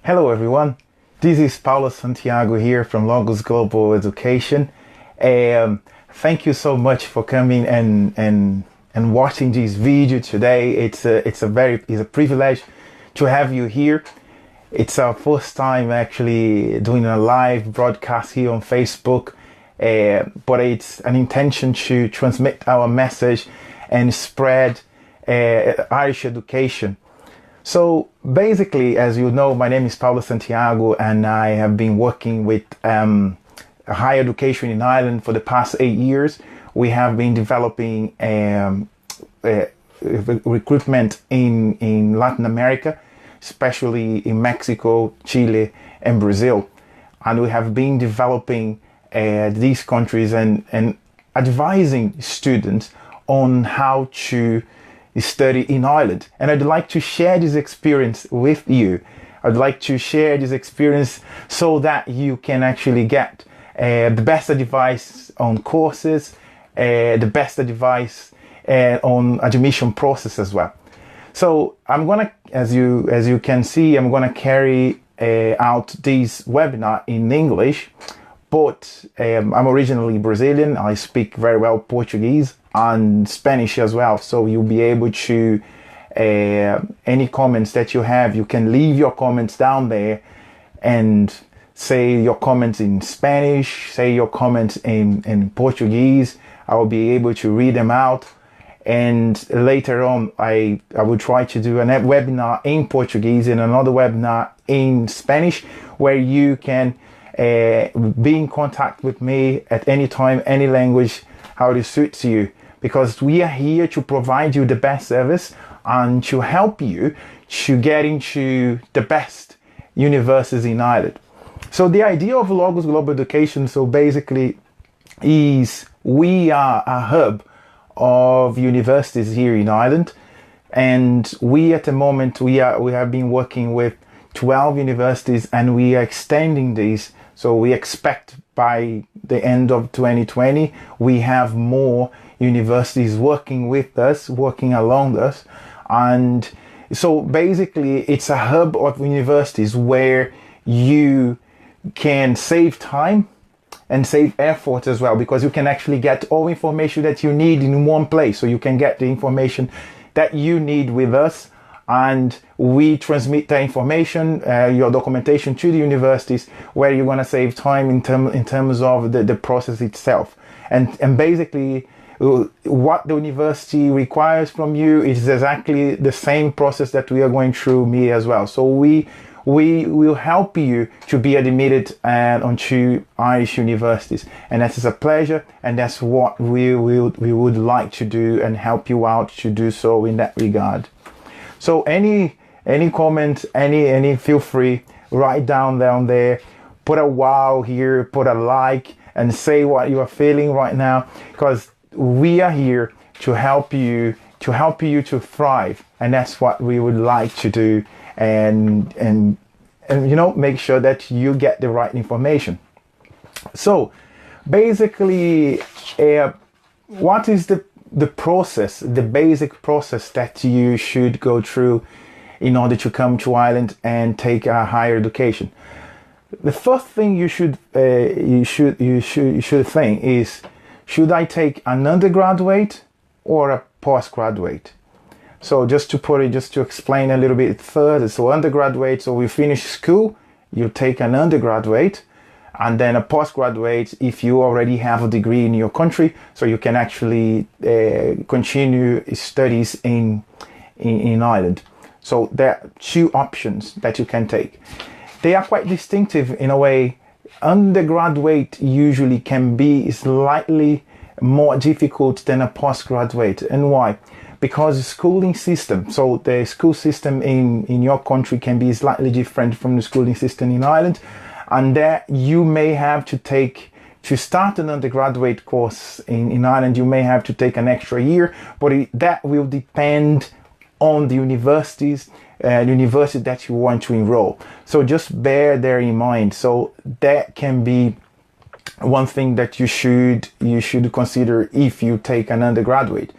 Hello everyone, this is Paulo Santiago here from Logos Global Education. Thank you so much for coming and watching this video today. It's a privilege to have you here. It's our first time actually doing a live broadcast here on Facebook, but it's an intention to transmit our message and spread Irish education. So basically, as you know, my name is Paulo Santiago and I have been working with higher education in Ireland for the past 8 years. We have been developing recruitment in Latin America, especially in Mexico, Chile and Brazil. And we have been developing these countries and advising students on how to study in Ireland. And I'd like to share this experience with you. I'd like to share this experience so that you can actually get the best advice on courses, the best advice on admission process as well. So I'm gonna, as you can see, I'm gonna carry out this webinar in English, but I'm originally Brazilian. I speak very well Portuguese and Spanish as well, so you'll be able to any comments that you have, you can leave your comments down there and say your comments in Spanish, say your comments in Portuguese. I will be able to read them out, and later on I will try to do a webinar in Portuguese and another webinar in Spanish, where you can be in contact with me at any time, any language, how it suits you. Because we are here to provide you the best service and to help you to get into the best universities in Ireland. So the idea of Logos Global Education, so basically, is we are a hub of universities here in Ireland, and we at the moment we have been working with 12 universities, and we are extending these. So we expect by the end of 2020 we have more universities working with us, working along us. And so basically it's a hub of universities where you can save time and save effort as well, because you can actually get all information that you need in one place. So you can get the information that you need with us, and we transmit the information, your documentation, to the universities, where you're going to save time in terms of the process itself. And basically what the university requires from you is exactly the same process that we are going through me as well. So we will help you to be admitted onto Irish universities, and that is a pleasure, and that's what we would like to do, and help you out to do so in that regard. So any comment, any feel free, write down there, put a wow here, put a like, and say what you are feeling right now, because we are here to help you to thrive, and that's what we would like to do, and you know, make sure that you get the right information. So basically, what is the process, the basic process that you should go through in order to come to Ireland and take a higher education? The first thing you should think is, should I take an undergraduate or a postgraduate? So just to explain a little bit further, so undergraduate, so we finish school, you take an undergraduate, and then a postgraduate if you already have a degree in your country, so you can actually continue studies in Ireland. So there are two options that you can take. They are quite distinctive in a way. Undergraduate usually can be slightly more difficult than a postgraduate. And why? Because the schooling system, so the school system in your country can be slightly different from the schooling system in Ireland, and there you may have to start an undergraduate course in Ireland, you may have to take an extra year, but that will depend on the university that you want to enroll. So just bear that in mind. So that can be one thing that you should consider if you take an undergraduate.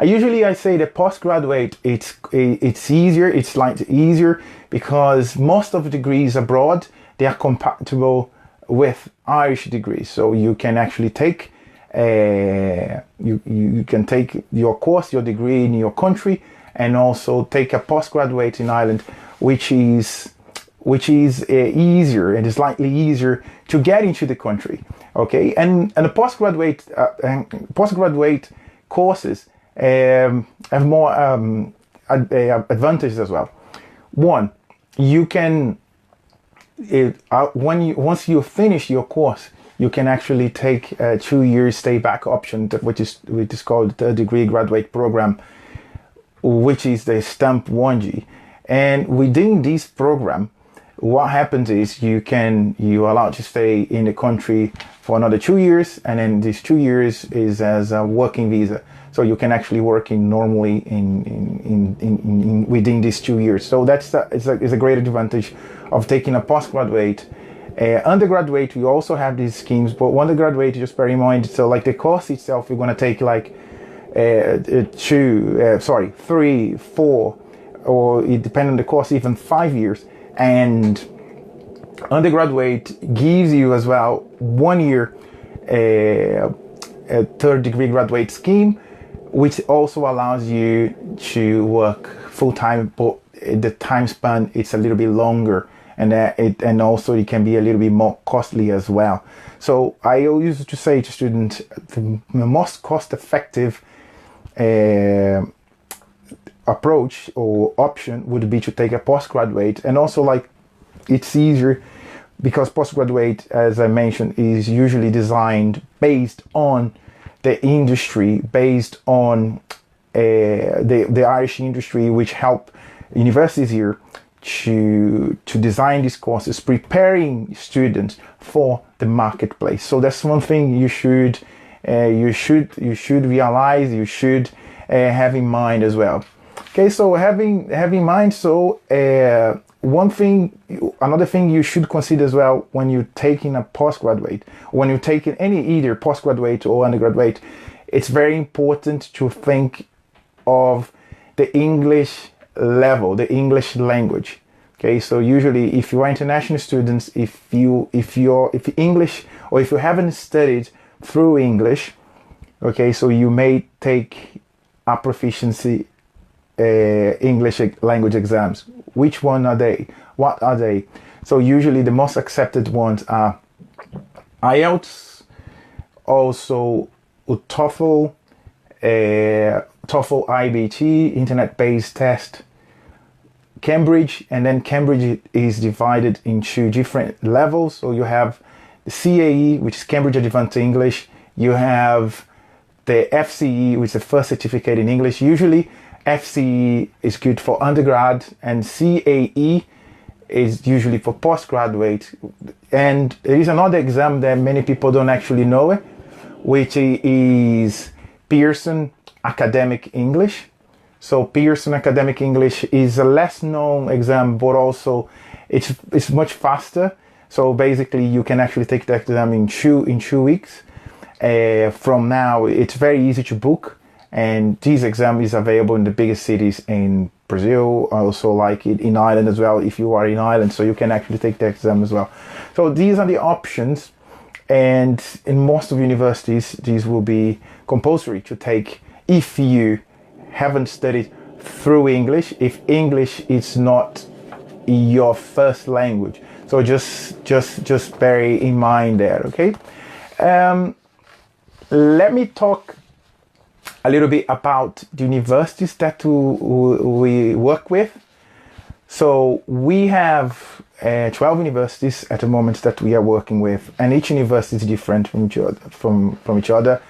I say the postgraduate, it's easier, it's slightly easier because most of the degrees abroad, they are compatible with Irish degrees. So you can actually take you can take your course, your degree in your country, and also take a postgraduate in Ireland, which is easier and is slightly easier to get into the country. Okay, and the postgraduate courses have more advantages as well. One, you can once you finish your course, you can actually take a 2-year stay back option, which is called the degree graduate program, which is the stamp 1G. And within this program, what happens is you're allowed to stay in the country for another 2 years, and then these 2 years is as a working visa. So you can actually work normally in within these 2 years. So it's a great advantage of taking a postgraduate. Undergraduate, we also have these schemes, but undergraduate, just bear in mind, so like the course itself, you're going to take like 3, 4, or it depends on the course, even 5 years. And undergraduate gives you as well 1 year a third degree graduate scheme, which also allows you to work full time, but the time span it's a little bit longer, and also it can be a little bit more costly as well. So I used to say to students, the most cost effective approach or option would be to take a postgraduate, and also like it's easier because postgraduate, as I mentioned, is usually designed based on the industry, based on the Irish industry, which help universities here to design these courses, preparing students for the marketplace. So that's one thing you should realize, you should have in mind as well. Okay, so having in mind, so another thing you should consider as well when you're taking a postgraduate, when you're taking either postgraduate or undergraduate, it's very important to think of the English level, the English language. Okay, so usually if you are international students, if English, or if you haven't studied through English, okay, so you may take a proficiency English language exams. Which one are they? What are they? So usually the most accepted ones are IELTS, also TOEFL, TOEFL IBT, internet-based test, Cambridge, and then Cambridge is divided into different levels. So you have the CAE, which is Cambridge Advanced English. You have the FCE, which is the first certificate in English. Usually FCE is good for undergrad, and CAE is usually for postgraduate. And there is another exam that many people don't actually know, which is Pearson Academic English. So Pearson Academic English is a less known exam, but also it's much faster. So basically you can actually take the exam in 2 weeks. From now, it's very easy to book, and this exam is available in the biggest cities in Brazil, also like in Ireland as well, if you are in Ireland, so you can actually take the exam as well. So these are the options, and in most of universities, these will be compulsory to take if you haven't studied through English, if English is not your first language. So just bear in mind there, okay? Let me talk a little bit about the universities that we work with. So we have 12 universities at the moment that we are working with, and each university is different from each other.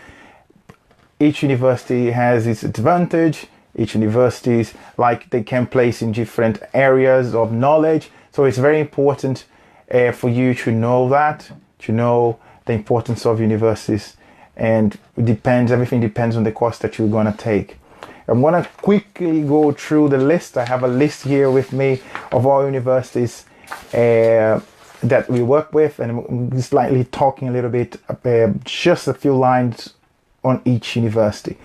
Each university has its advantage. Each universities, like, they can place in different areas of knowledge. So it's very important for you to know that, to know the importance of universities. And everything depends on the course that you're going to take. I'm going to quickly go through the list. I have a list here with me of all universities that we work with, and I'm slightly talking a little bit, just a few lines on each university.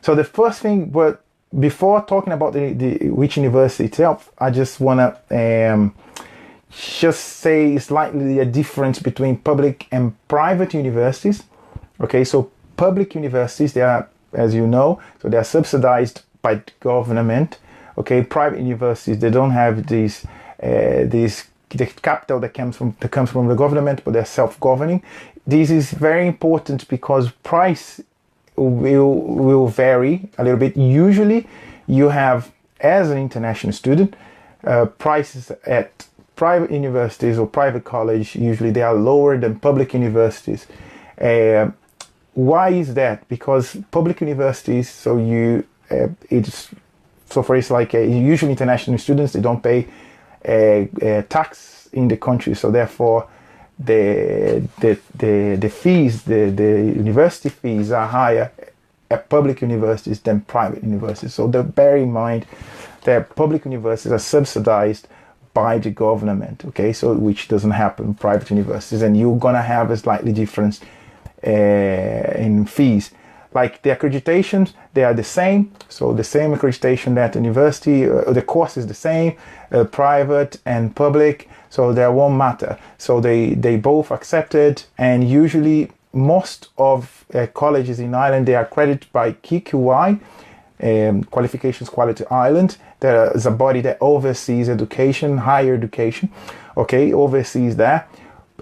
So the first thing, but before talking about which university itself, I just want to just say slightly a difference between public and private universities. Okay, so public universities, they are, as you know, so they are subsidized by the government. Okay, private universities, they don't have these the capital that comes from the government, but they're self-governing. This is very important because price will vary a little bit. Usually, you have, as an international student, prices at private universities or private college, usually they are lower than public universities. Why is that? Because public universities, so for it's like usually international students, they don't pay tax in the country, so therefore the fees, the university fees are higher at public universities than private universities. So bear in mind that public universities are subsidized by the government, okay, so which doesn't happen in private universities, and you're gonna have a slightly difference in fees. Like the accreditations, they are the same, so the same accreditation that university, the course is the same, private and public, so that won't matter. So they both accepted, and usually most of colleges in Ireland, they are accredited by QQI, Qualifications Quality Ireland. There is a body that oversees education, higher education, okay, oversees that.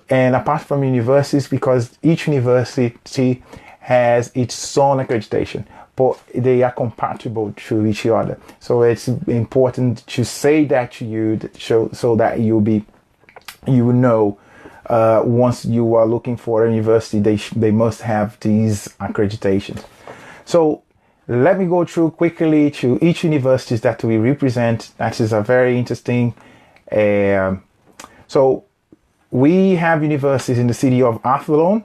And apart from universities, because each university has its own accreditation, but they are compatible to each other. So it's important to say that to you, so that you know, once you are looking for a university, they must have these accreditations. So let me go through quickly to each university that we represent. That is a very interesting. So we have universities in the city of Athlone.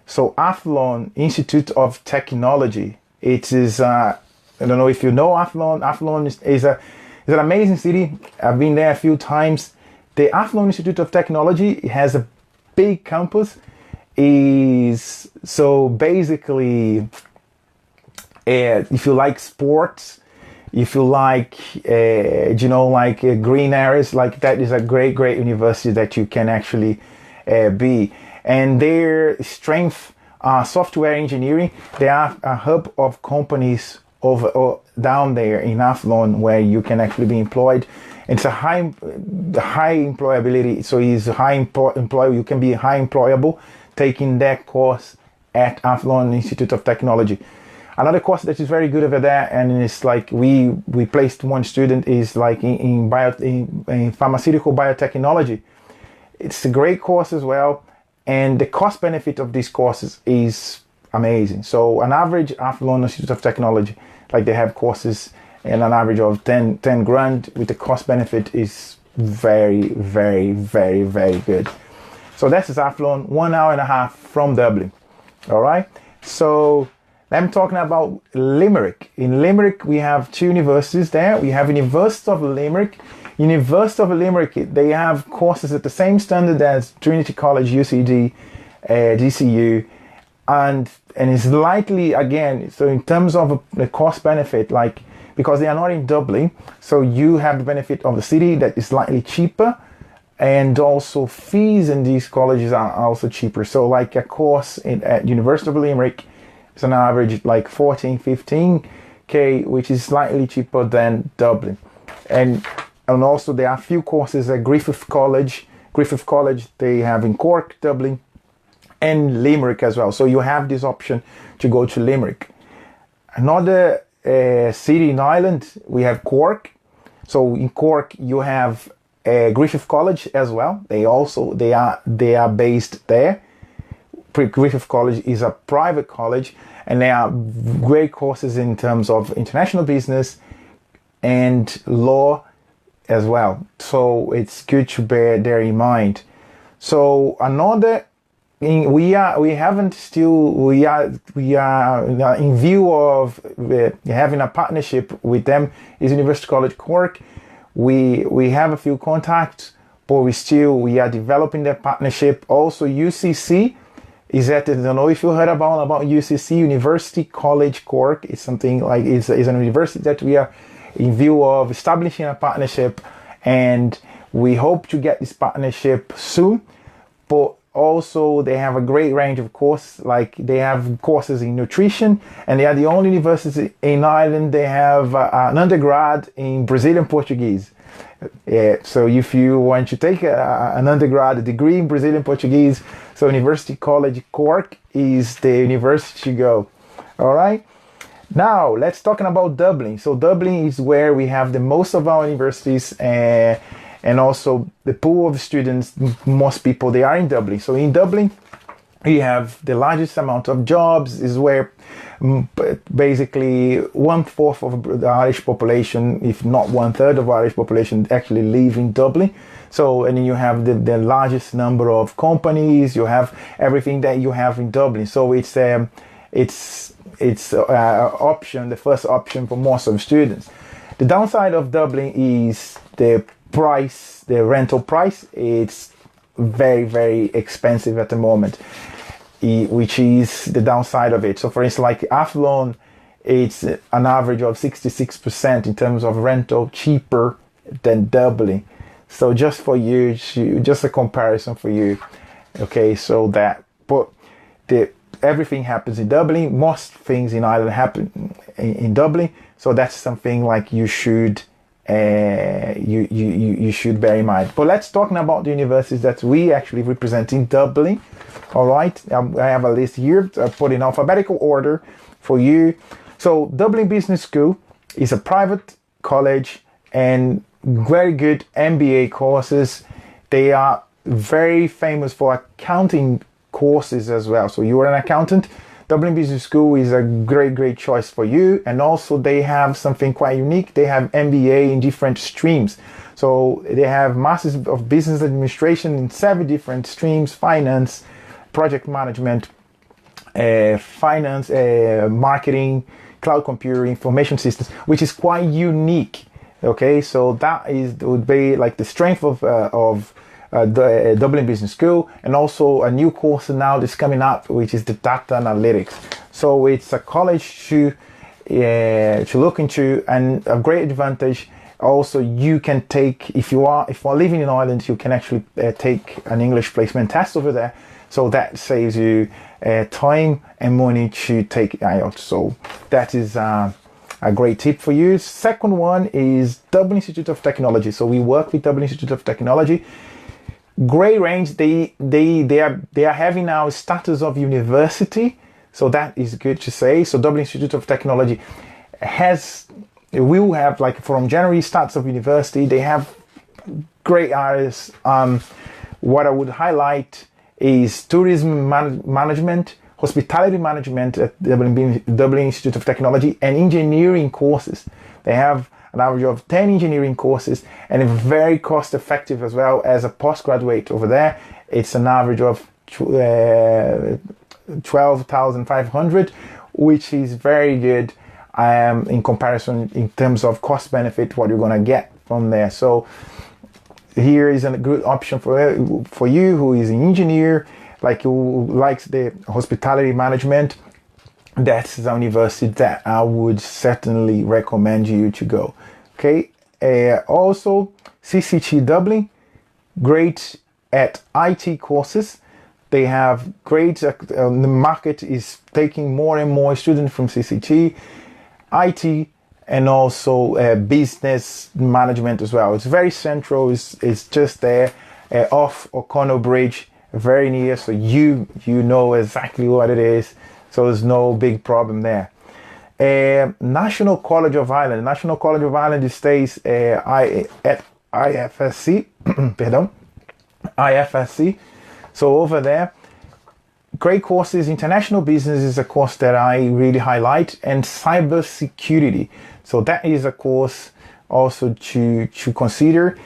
So Athlone Institute of Technology. It is, I don't know if you know Athlone. Athlone is an amazing city. I've been there a few times. The Athlone Institute of Technology has a big campus. Is so basically, if you like sports, if you like, green areas, like that is a great university that you can actually be. And their strength, software engineering, they are a hub of companies down there in Athlone where you can actually be employed. It's a high employability, so it's high employable. You can be high employable taking that course at Athlone Institute of Technology. Another course that is very good over there, and it's like we placed one student, is like in pharmaceutical biotechnology. It's a great course as well, and the cost benefit of these courses is amazing. So an average Athlone Institute of Technology, like they have courses and an average of 10 grand, with the cost benefit is very, very, very, very good. So that's Athlone, 1.5 hours from Dublin. All right. So I'm talking about Limerick. In Limerick, we have two universities there. We have University of Limerick. University of Limerick, they have courses at the same standard as Trinity College, UCD, DCU, and it's slightly, again, so in terms of the cost benefit, like, because they are not in Dublin, so you have the benefit of the city that is slightly cheaper, and also fees in these colleges are also cheaper. So like a course at University of Limerick, it's an average like 15K, which is slightly cheaper than Dublin. And also there are a few courses at Griffith College. Griffith College, they have in Cork, Dublin, and Limerick as well. So you have this option to go to Limerick. Another city in Ireland, we have Cork. So in Cork, you have Griffith College as well. They are based there. Griffith College is a private college, and they are great courses in terms of international business and law as well. So it's good to bear there in mind. So another thing, we are in view of having a partnership with them is University College Cork. We have a few contacts, but we are developing that partnership. Also UCC is at, I don't know if you heard about UCC, University College Cork. It's something like, it's an university that we are in view of establishing a partnership, and we hope to get this partnership soon. But also they have a great range of courses, like they have courses in nutrition, and they are the only university in Ireland. They have an undergrad in Brazilian Portuguese. So if you want to take an undergrad degree in Brazilian Portuguese, so University College Cork is the university to go. All right. Now let's talk about Dublin. So Dublin is where we have the most of our universities, and also the pool of students. Most people, they are in Dublin. So in Dublin, we have the largest amount of jobs. Is where basically 1/4 of the Irish population, if not 1/3 of Irish population, actually live in Dublin. So, and then you have the largest number of companies. You have everything that you have in Dublin. So it's option, the first option for most of students. The downside of Dublin is the price, the rental price. It's very, very expensive at the moment, which is the downside of it. So for instance, like Athlone, it's an average of 66% in terms of rental cheaper than Dublin. So just for you, just a comparison for you. Okay, so that, but everything happens in Dublin. Most things in Ireland happen in Dublin. So that's something like you should you should bear in mind. But let's talk now about the universities that we actually represent in Dublin. All right, I have a list here. I put in alphabetical order for you. So Dublin Business School is a private college and very good MBA courses. They are very famous for accounting courses as well. So you are an accountant, Dublin Business School is a great choice for you. And also they have something quite unique. They have MBA in different streams. So they have Masters of Business Administration in 7 different streams: finance, project management, marketing, cloud computing, information systems, which is quite unique. Okay, so that would be like the strength of the Dublin Business School. And also a new course now that's coming up, which is the data analytics. So it's a college to look into, and a great advantage. Also, you can take, if you are living in Ireland, you can actually take an English placement test over there. So that saves you time and money to take IELTS. So that is a great tip for you. Second one is Dublin Institute of Technology. So we work with Dublin Institute of Technology. Great range. They are having now status of university. So that is good to say. So Dublin Institute of Technology will have, like, from January starts of university. They have great areas. What I would highlight is tourism management, hospitality management at Dublin Institute of Technology, and engineering courses. They have an average of 10 engineering courses, and it's very cost effective as well. As a postgraduate over there, it's an average of 12,500, which is very good in comparison in terms of cost benefit, what you're going to get from there. So here is a good option for you who is an engineer, like who likes the hospitality management. That's the university that I would certainly recommend you to go. Okay. Also, CCT Dublin, great at IT courses. They have great. The market is taking more and more students from CCT, IT, and also business management as well. It's very central. It's just there off O'Connell Bridge, very near. So you know exactly what it is. So there's no big problem there. National College of Ireland. National College of Ireland stays at IFSC. Pardon, IFSC. So over there, great courses. International business is a course that I really highlight, and cyber security. So that is a course also to consider.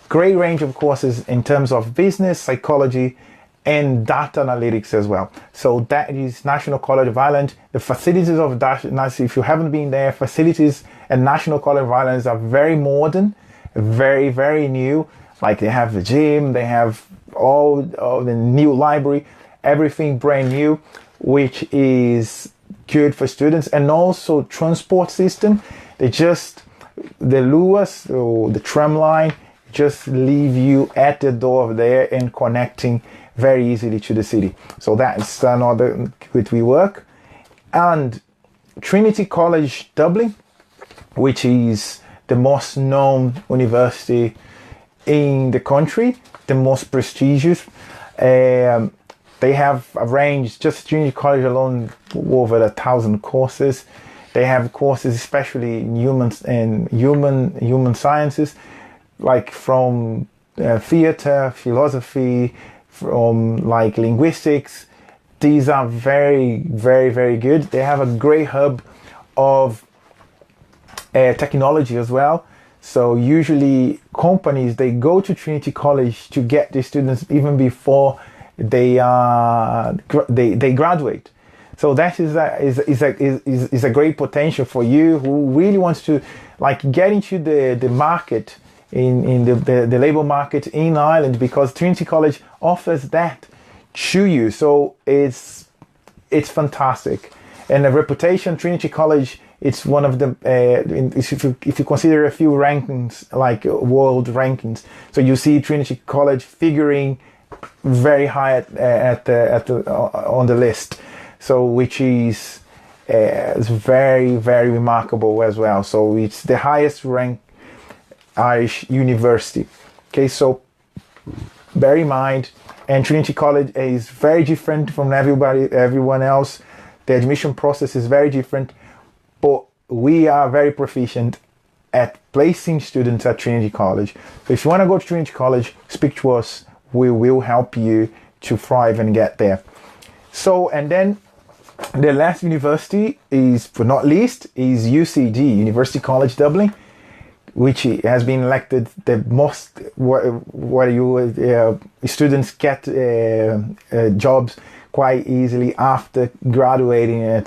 Great range of courses in terms of business, psychology, and data analytics as well. So that is National College of Ireland. The facilities of that, if you haven't been there, facilities at National College of Ireland are very modern, very, very new. Like they have the gym, they have all the new library, everything brand new, which is good for students. And also transport system, the LUAS or the tram line just leave you at the door there and connecting very easily to the city. So that's another good we work. And Trinity College Dublin, which is the most known university in the country, the most prestigious. They have arranged, just Trinity College alone, over 1,000 courses. They have courses, especially in human sciences, like from theater, philosophy, from like linguistics. These are very, very, very good. They have a great hub of technology as well. So usually companies, they go to Trinity College to get the students even before they graduate. So that is a great potential for you who really wants to like get into the market in the labor market in Ireland, because Trinity College offers that to you. So it's fantastic. And the reputation, Trinity College, it's one of the if you consider a few rankings, like world rankings, so you see Trinity College figuring very high on the list. So which is very, very remarkable as well. So it's the highest ranked Irish university. Okay, so bear in mind, and Trinity College is very different from everyone else. The admission process is very different, but we are very proficient at placing students at Trinity College. So if you want to go to Trinity College, speak to us. We will help you to thrive and get there. So, and then the last university is, but not least, is UCD, University College Dublin, which has been elected the most where students get jobs quite easily after graduating at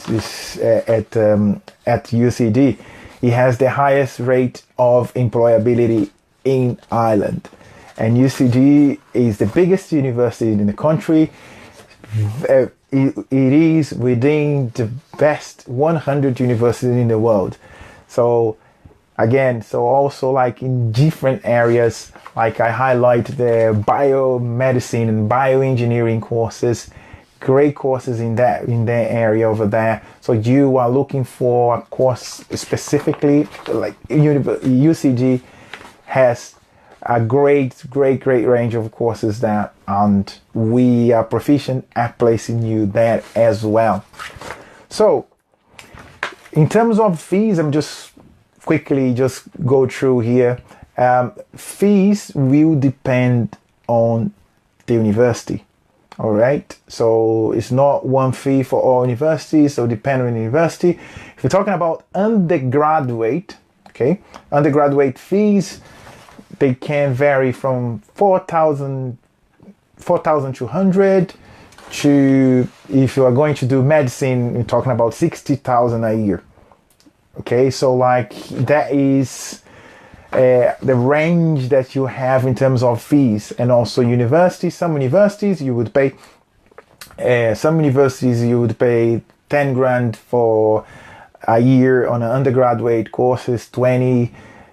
UCD. It has the highest rate of employability in Ireland, and UCD is the biggest university in the country. It is within the best 100 universities in the world. So again, so also like in different areas, like I highlight the biomedicine and bioengineering courses, great courses in that area over there. So you are looking for a course specifically, like UCD has a great range of courses there, and we are proficient at placing you there as well. So in terms of fees, I'm just quickly go through here. Fees will depend on the university. All right, so it's not one fee for all universities, so depending on the university. If you're talking about undergraduate, okay, undergraduate fees, they can vary from 4,200 to, if you are going to do medicine, you're talking about 60,000 a year. Okay, so like that is the range that you have in terms of fees. And also universities, some universities you would pay 10 grand for a year on an undergraduate courses, 20,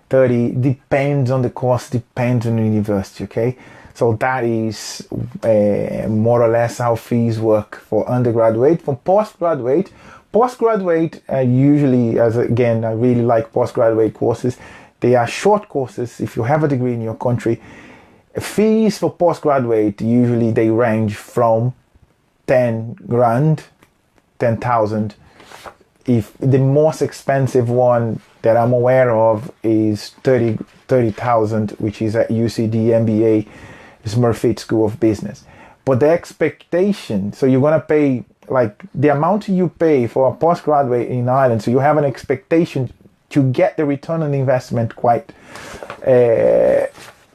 30, depends on the course, depends on the university. Okay, so that is more or less how fees work for undergraduate. For postgraduate usually, as again, I really like postgraduate courses. They are short courses. If you have a degree in your country, fees for postgraduate usually they range from 10 grand, 10,000. If the most expensive one that I'm aware of is 30,000, which is at UCD MBA, Smurfit School of Business. But the expectation, so you're gonna pay like the amount you pay for a postgraduate in Ireland, so you have an expectation to get the return on investment quite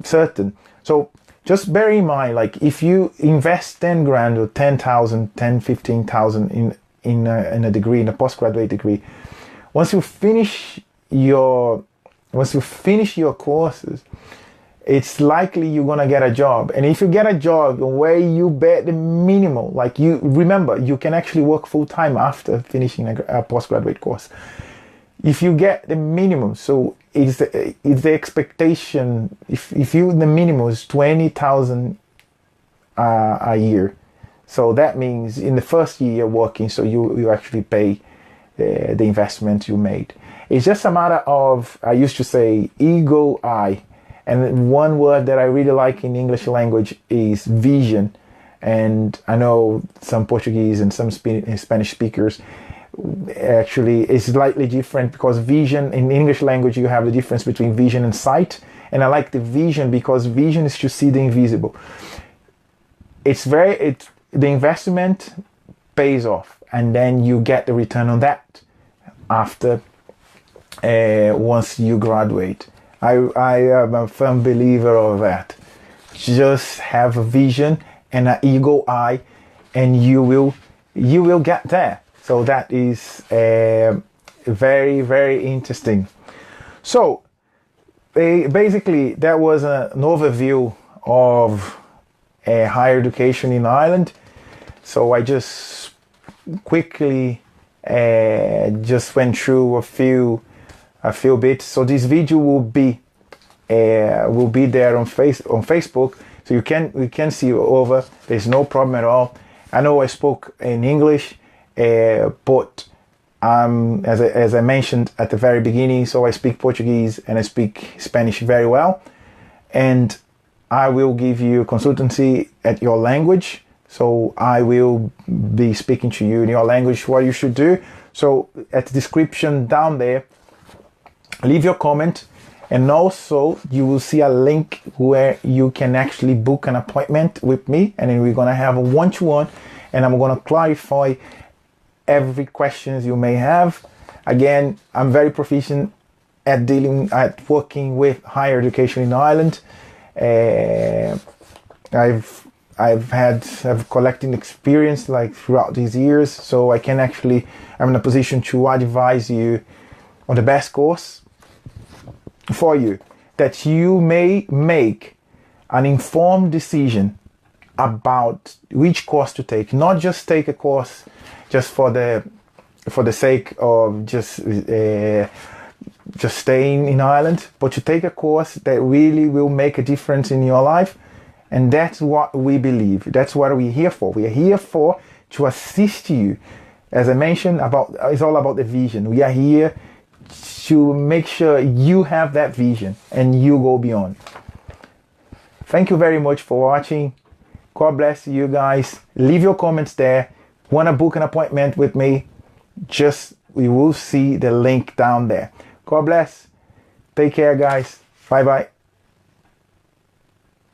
certain. So just bear in mind, like if you invest 10 grand or 10,000, 10, 15,000 in a degree, in a postgraduate degree, once you finish your courses, it's likely you're gonna get a job. And if you get a job where you bet the minimal, like you remember, you can actually work full time after finishing a postgraduate course. If you get the minimum, so it's the expectation. If you the minimum is 20,000 a year, so that means in the first year you're working, so you actually pay the investment you made. It's just a matter of, I used to say, ego eye. And one word that I really like in English language is vision. And I know some Portuguese and some Spanish speakers actually is slightly different, because vision in English language, you have the difference between vision and sight. And I like the vision because vision is to see the invisible. The investment pays off, and then you get the return on that after once you graduate. I am a firm believer of that. Just have a vision and an eagle eye, and you will get there. So that is very, very interesting. So basically, that was an overview of higher education in Ireland. So I just quickly just went through a few bits. So this video will be there on Facebook, so you can see over. There's no problem at all. I know I spoke in English, but as I mentioned at the very beginning, so I speak Portuguese and I speak Spanish very well, and I will give you consultancy at your language. So I will be speaking to you in your language what you should do. So at the description down there, leave your comment, and also you will see a link where you can actually book an appointment with me, and then we're going to have a one-to-one, and I'm going to clarify every questions you may have. Again, I'm very proficient at working with higher education in Ireland. I've collecting experience like throughout these years, so I'm in a position to advise you on the best course for you, that you may make an informed decision about which course to take. Not just take a course just for the sake of just staying in Ireland, but to take a course that really will make a difference in your life. And that's what we believe. That's what we're here for. We are here to assist you. As I mentioned, it's all about the vision. We are here to make sure you have that vision and you go beyond. Thank you very much for watching. God bless you guys. Leave your comments there. Want to book an appointment with me? We will see the link down there. God bless. Take care, guys. Bye-bye.